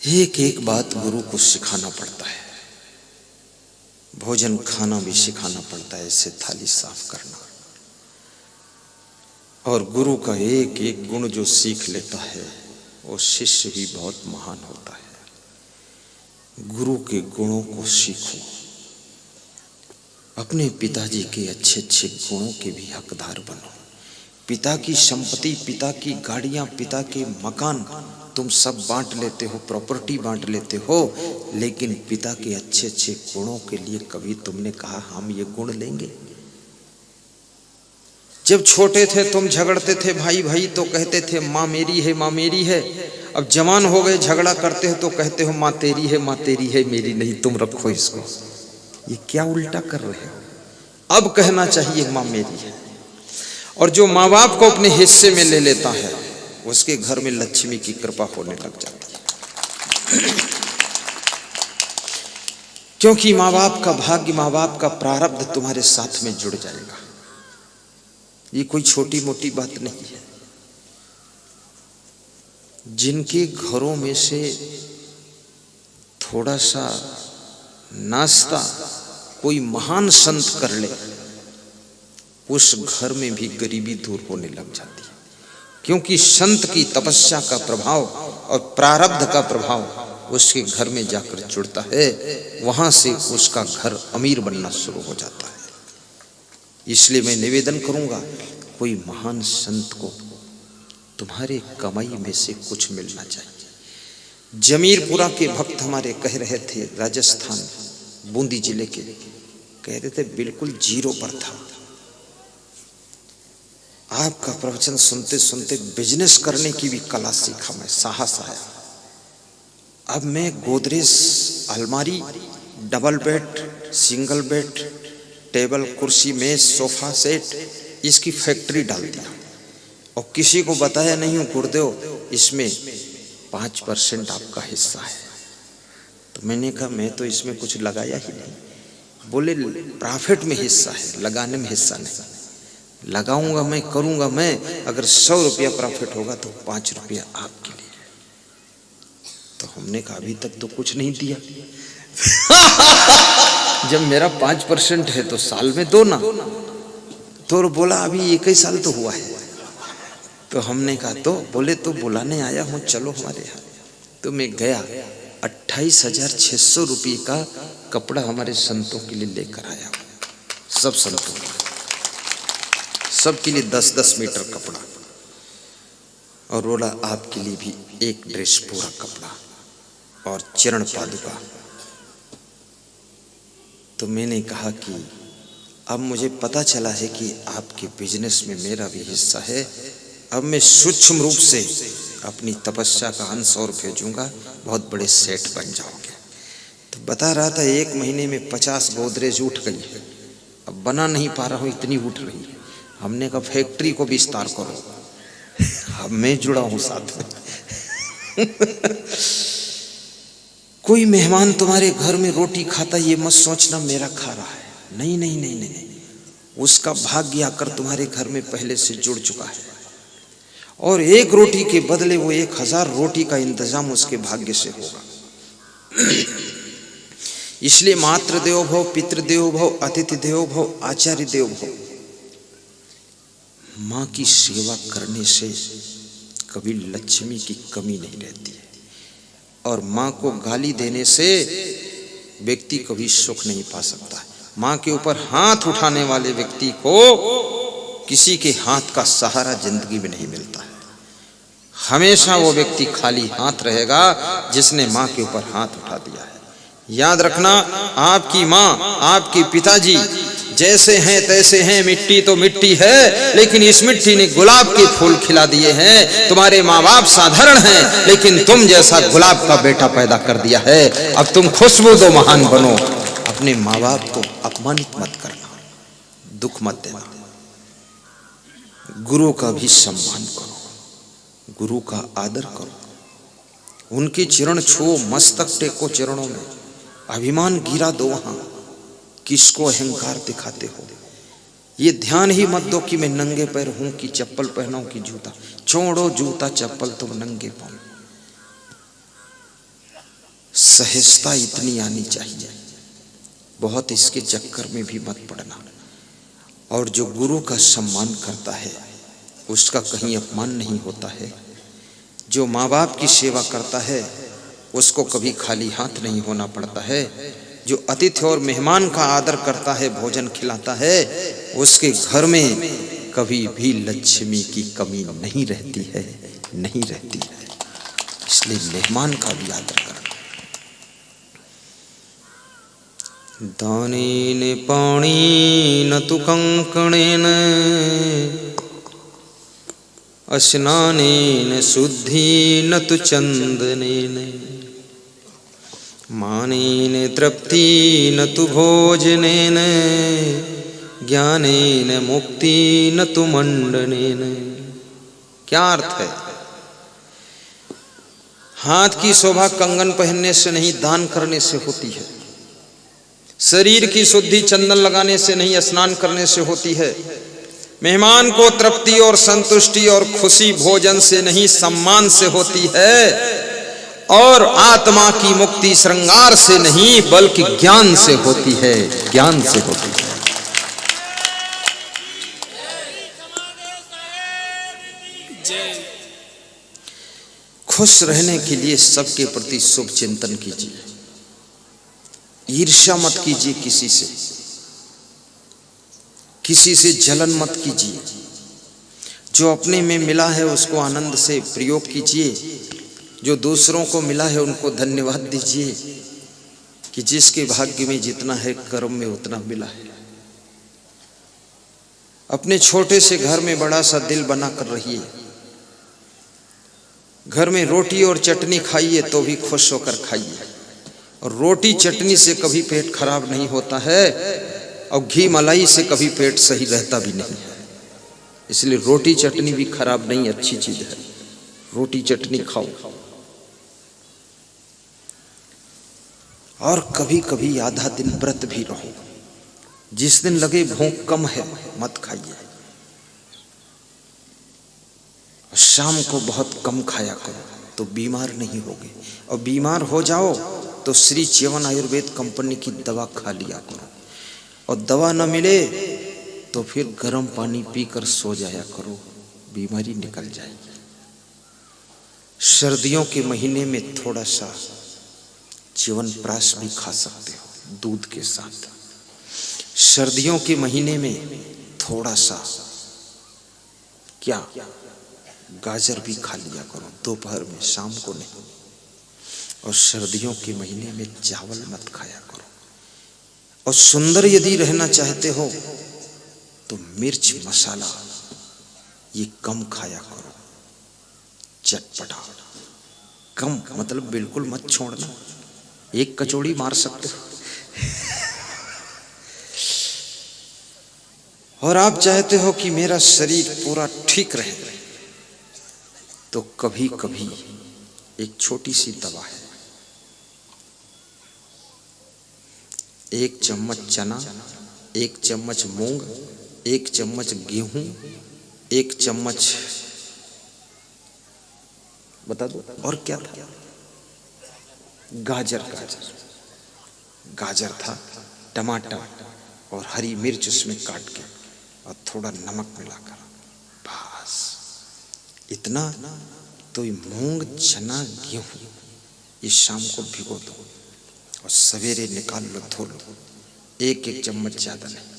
एक एक बात गुरु को सिखाना पड़ता है। भोजन खाना भी सिखाना पड़ता है, ऐसे थाली साफ करना। और गुरु का एक एक गुण जो सीख लेता है वो शिष्य भी बहुत महान होता है। गुरु के गुणों को सीखो, अपने पिताजी के अच्छे अच्छे गुणों के भी हकदार बनो। पिता की संपत्ति, पिता की गाड़ियां, पिता के मकान तुम सब बांट लेते हो, प्रॉपर्टी बांट लेते हो, लेकिन पिता के अच्छे अच्छे गुणों के लिए कभी तुमने कहा हम ये गुण लेंगे? जब छोटे थे तुम झगड़ते थे भाई भाई तो कहते थे माँ मेरी है, माँ मेरी है। अब जवान हो गए झगड़ा करते हो तो कहते हो माँ तेरी है, माँ तेरी है, मेरी नहीं, तुम रखो इसको। ये क्या उल्टा कर रहे हो? अब कहना चाहिए माँ मेरी है। और जो माँ बाप को अपने हिस्से में ले लेता है उसके घर में लक्ष्मी की कृपा होने लग जाती है। क्योंकि माँ बाप का भाग्य, माँ बाप का प्रारब्ध तुम्हारे साथ में जुड़ जाएगा। ये कोई छोटी मोटी बात नहीं है। जिनके घरों में से थोड़ा सा नाश्ता कोई महान संत कर ले, उस घर में भी गरीबी दूर होने लग जाती है। क्योंकि संत की तपस्या का प्रभाव और प्रारब्ध का प्रभाव उसके घर में जाकर जुड़ता है, वहां से उसका घर अमीर बनना शुरू हो जाता है। इसलिए मैं निवेदन करूंगा, कोई महान संत को तुम्हारे कमाई में से कुछ मिलना चाहिए। जमीरपुरा के भक्त हमारे कह रहे थे, राजस्थान बूंदी जिले के, कह रहे थे बिल्कुल जीरो पर था। आपका प्रवचन सुनते सुनते बिजनेस करने की भी कला सीखा, मैं साहस आया। अब मैं गोदरेज अलमारी, double bed, single bed, table कुर्सी मेज सोफा सेट, इसकी फैक्ट्री डाल दिया और किसी को बताया नहीं हूँ। गुरुदेव इसमें 5% आपका हिस्सा है। तो मैंने कहा मैं तो इसमें कुछ लगाया ही नहीं। बोले प्रॉफिट में हिस्सा है, लगाने में हिस्सा नहीं। लगाऊंगा मैं, करूंगा मैं, अगर 100 रुपया प्रॉफिट होगा तो 5 रुपया आपके लिए। तो हमने कहा अभी तक तो कुछ नहीं दिया। जब मेरा 5% है तो साल में दो ना। तो बोला अभी 1 ही साल तो हुआ है। तो हमने कहा तो बोले तो बुलाने आया हूँ, चलो हमारे यहाँ। तो मैं गया, 28,600 रुपये का कपड़ा हमारे संतों के लिए लेकर आया। सब संतों का, सबके लिए 10-10 मीटर कपड़ा। और बोला आपके लिए भी एक ड्रेस पूरा कपड़ा और चरण पादुका। तो मैंने कहा कि अब मुझे पता चला है कि आपके बिजनेस में मेरा भी हिस्सा है। अब मैं सूक्ष्म रूप से अपनी तपस्या का अंश और भेजूंगा, बहुत बड़े सेठ बन जाओगे। तो बता रहा था 1 महीने में 50 गोदरेज उठ गई है। अब बना नहीं पा रहा हूँ, इतनी उठ रही है। हमने कहा फैक्ट्री को विस्तार करो। अब मैं जुड़ा हूं साथ में। कोई मेहमान तुम्हारे घर में रोटी खाता, ये मत सोचना मेरा खा रहा है। नहीं नहीं नहीं नहीं, नहीं। उसका भाग्य आकर तुम्हारे घर में पहले से जुड़ चुका है। और 1 रोटी के बदले वो 1000 रोटी का इंतजाम उसके भाग्य से होगा। इसलिए मातृ देवो भव, पितृ देवो भव, अतिथि देवो भव, आचार्य देवो भव। माँ की सेवा करने से कभी लक्ष्मी की कमी नहीं रहती है। और माँ को गाली देने से व्यक्ति कभी सुख नहीं पा सकता है। माँ के ऊपर हाथ उठाने वाले व्यक्ति को किसी के हाथ का सहारा जिंदगी में नहीं मिलता है। हमेशा वो व्यक्ति खाली हाथ रहेगा जिसने माँ के ऊपर हाथ उठा दिया है। याद रखना, आपकी माँ, आपके पिताजी जैसे हैं तैसे हैं, मिट्टी तो मिट्टी है, लेकिन इस मिट्टी ने गुलाब के फूल खिला दिए हैं। तुम्हारे माँ बाप साधारण हैं, लेकिन तुम जैसा गुलाब का बेटा पैदा कर दिया है। अब तुम खुशबू दो, महान बनो। अपने माँ बाप को अपमानित मत करना, दुख मत देना। गुरु का भी सम्मान करो, गुरु का आदर करो, उनके चरण छुओ, मस्तक टेको चरणों में, अभिमान गिरा दो। वहां किसको अहंकार दिखाते हो? ये ध्यान ही मत दो कि मैं नंगे पैर हूं कि चप्पल पहनाऊं कि जूता। छोड़ो जूता चप्पल, तुम नंगे पाओ। सहजता इतनी आनी चाहिए, बहुत इसके चक्कर में भी मत पड़ना। और जो गुरु का सम्मान करता है उसका कहीं अपमान नहीं होता है। जो माँ बाप की सेवा करता है उसको कभी खाली हाथ नहीं होना पड़ता है। जो अतिथि और मेहमान का आदर करता है, भोजन खिलाता है, उसके घर में कभी भी लक्ष्मी की कमी नहीं रहती है, नहीं रहती है। इसलिए मेहमान का भी आदर करना। दानेन पाणिन तु कंकणेन स्नानेन शुद्धि न तु चंदनेन मानेन तृप्ति न तु भोजनेन ज्ञानेन मुक्ति न तु मंडनेन। क्या अर्थ है? हाथ की शोभा कंगन पहनने से नहीं, दान करने से होती है। शरीर की शुद्धि चंदन लगाने से नहीं, स्नान करने से होती है। मेहमान को तृप्ति और संतुष्टि और खुशी भोजन से नहीं, सम्मान से होती है। और आत्मा की मुक्ति श्रृंगार से नहीं बल्कि ज्ञान से होती है, ज्ञान से होती है। खुश रहने के लिए सबके प्रति शुभ चिंतन कीजिए, ईर्ष्या मत कीजिए, किसी से जलन मत कीजिए। जो अपने में मिला है उसको आनंद से प्रयोग कीजिए, जो दूसरों को मिला है उनको धन्यवाद दीजिए कि जिसके भाग्य में जितना है कर्म में उतना मिला है। अपने छोटे से घर में बड़ा सा दिल बना कर रहिए। घर में रोटी और चटनी खाइए तो भी खुश होकर खाइए। और रोटी चटनी से कभी पेट खराब नहीं होता है, और घी मलाई से कभी पेट सही रहता भी नहीं है। इसलिए रोटी चटनी भी खराब नहीं, अच्छी चीज है। रोटी चटनी खाओ। और कभी कभी आधा दिन व्रत भी रहो। जिस दिन लगे भूख कम है मत खाइए। शाम को बहुत कम खाया करो तो बीमार नहीं होगे। और बीमार हो जाओ तो श्री च्यवन आयुर्वेद कंपनी की दवा खा लिया करो। और दवा न मिले तो फिर गर्म पानी पीकर सो जाया करो, बीमारी निकल जाएगी। सर्दियों के महीने में थोड़ा सा च्यवनप्राश भी खा सकते हो दूध के साथ। सर्दियों के महीने में थोड़ा सा क्या गाजर भी खा लिया करो दोपहर में, शाम को नहीं। और सर्दियों के महीने में चावल मत खाया करो। और सुंदर यदि रहना चाहते हो तो मिर्च मसाला ये कम खाया करो। चटपटा कम, मतलब बिल्कुल मत छोड़ना। एक कचौड़ी मार सकते हो। और आप चाहते हो कि मेरा शरीर पूरा ठीक रहे तो कभी कभी एक छोटी सी दवा है। 1 चम्मच चना, 1 चम्मच मूंग, 1 चम्मच गेहूं, 1 चम्मच बता दो और क्या था, गाजर था, टमाटर और हरी मिर्च उसमें काट के और थोड़ा नमक मिलाकर, बस इतना। तो ये मूंग चना गेहूं ये शाम को भिगो दो और सवेरे निकाल लो, धो लो। 1-1 चम्मच ज़्यादा नहीं।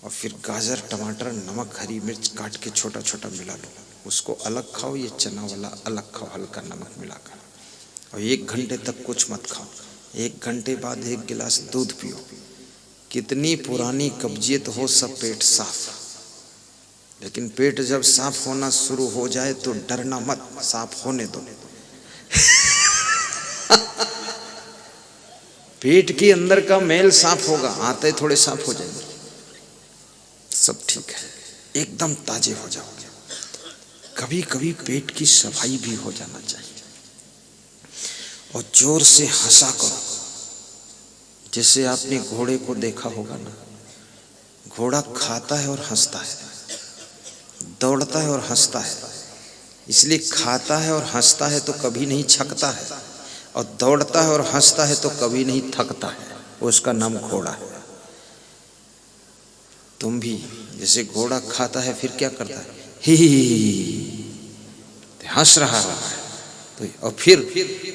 और फिर गाजर टमाटर नमक हरी मिर्च काट के छोटा छोटा मिला लो, उसको अलग खाओ। ये चना वाला अलग खाओ हल्का नमक मिलाकर। और 1 घंटे तक कुछ मत खाओ। 1 घंटे बाद 1 गिलास दूध पियो। कितनी पुरानी कब्जियत हो सब पेट साफ। लेकिन पेट जब साफ होना शुरू हो जाए तो डरना मत, साफ होने दो। पेट के अंदर का मैल साफ होगा, आते थोड़े साफ हो जाएंगे, सब ठीक है, एकदम ताजे हो जाओगे। कभी कभी पेट की सफाई भी हो जाना चाहिए। और जोर से हंसा करो। जैसे आपने घोड़े को देखा होगा ना, घोड़ा खाता है और हंसता है, दौड़ता है और हंसता है। इसलिए खाता है और हंसता है तो कभी नहीं छकता है। और दौड़ता है और हंसता है तो कभी नहीं थकता है, उसका नाम घोड़ा है। तुम भी जैसे घोड़ा खाता है फिर क्या करता है, ही हंस रहा है तो, और फिर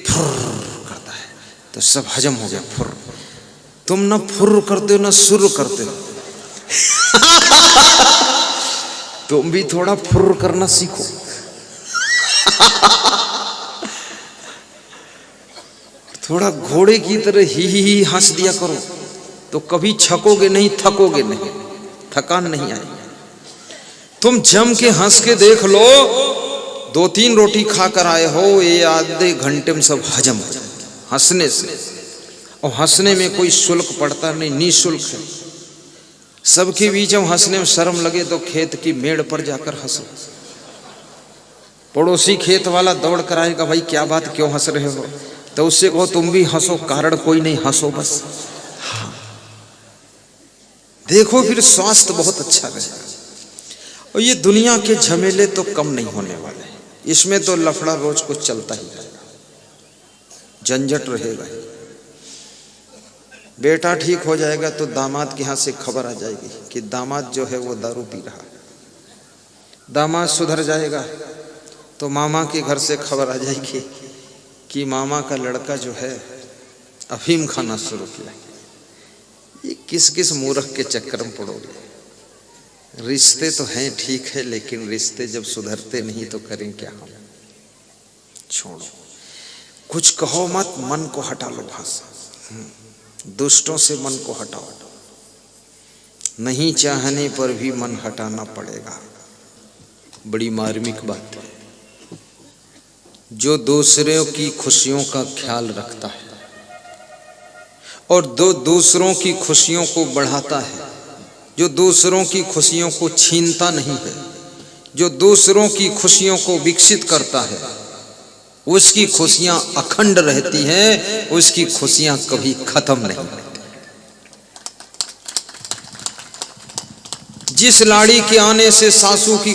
फुर्र करता है तो सब हजम हो गया, फुर्र। तुम ना फुर्र करते हो ना सुर्र करते हो। तुम भी थोड़ा फुर्र करना सीखो। थोड़ा घोड़े की तरह ही हंस दिया करो तो कभी छकोगे नहीं, थकोगे नहीं, थकान नहीं आएगी। तुम जम के हंस के देख लो, 2-3 रोटी खाकर आए हो, ये आधे घंटे में सब हजम हो जाएंगे हंसने से। और हंसने में कोई शुल्क पड़ता नहीं, निःशुल्क है। सबके बीच में हंसने में शर्म लगे तो खेत की मेड़ पर जाकर हंसो। पड़ोसी खेत वाला दौड़ कर आएगा, भाई क्या बात, क्यों हंस रहे हो, तो उससे कहो तुम भी हंसो, कारण कोई नहीं, हंसो बस। हाँ। देखो फिर स्वास्थ्य बहुत अच्छा रहेगा। और ये दुनिया के झमेले तो कम नहीं होने वाले, इसमें तो लफड़ा रोज कुछ चलता ही रहेगा, झंझट रहेगा। बेटा ठीक हो जाएगा तो दामाद के यहाँ से खबर आ जाएगी कि दामाद जो है वो दारू पी रहा। दामाद सुधर जाएगा तो मामा के घर से खबर आ जाएगी कि मामा का लड़का जो है अफीम खाना शुरू किया। ये किस किस मूर्ख के चक्कर में पड़ोगे। रिश्ते तो हैं ठीक है, लेकिन रिश्ते जब सुधरते नहीं तो करें क्या हम। छोड़ो, कुछ कहो मत, मन को हटा लो भाषा। दुष्टों से मन को हटाओ, नहीं चाहने पर भी मन हटाना पड़ेगा। बड़ी मार्मिक बात है। जो दूसरों की खुशियों का ख्याल रखता है और दूसरों की खुशियों को बढ़ाता है, जो दूसरों की खुशियों को छीनता नहीं है, जो दूसरों की खुशियों को विकसित करता है, उसकी खुशियां अखंड रहती हैं, उसकी खुशियां कभी खत्म नहीं होती। जिस लाड़ी के आने से सासू की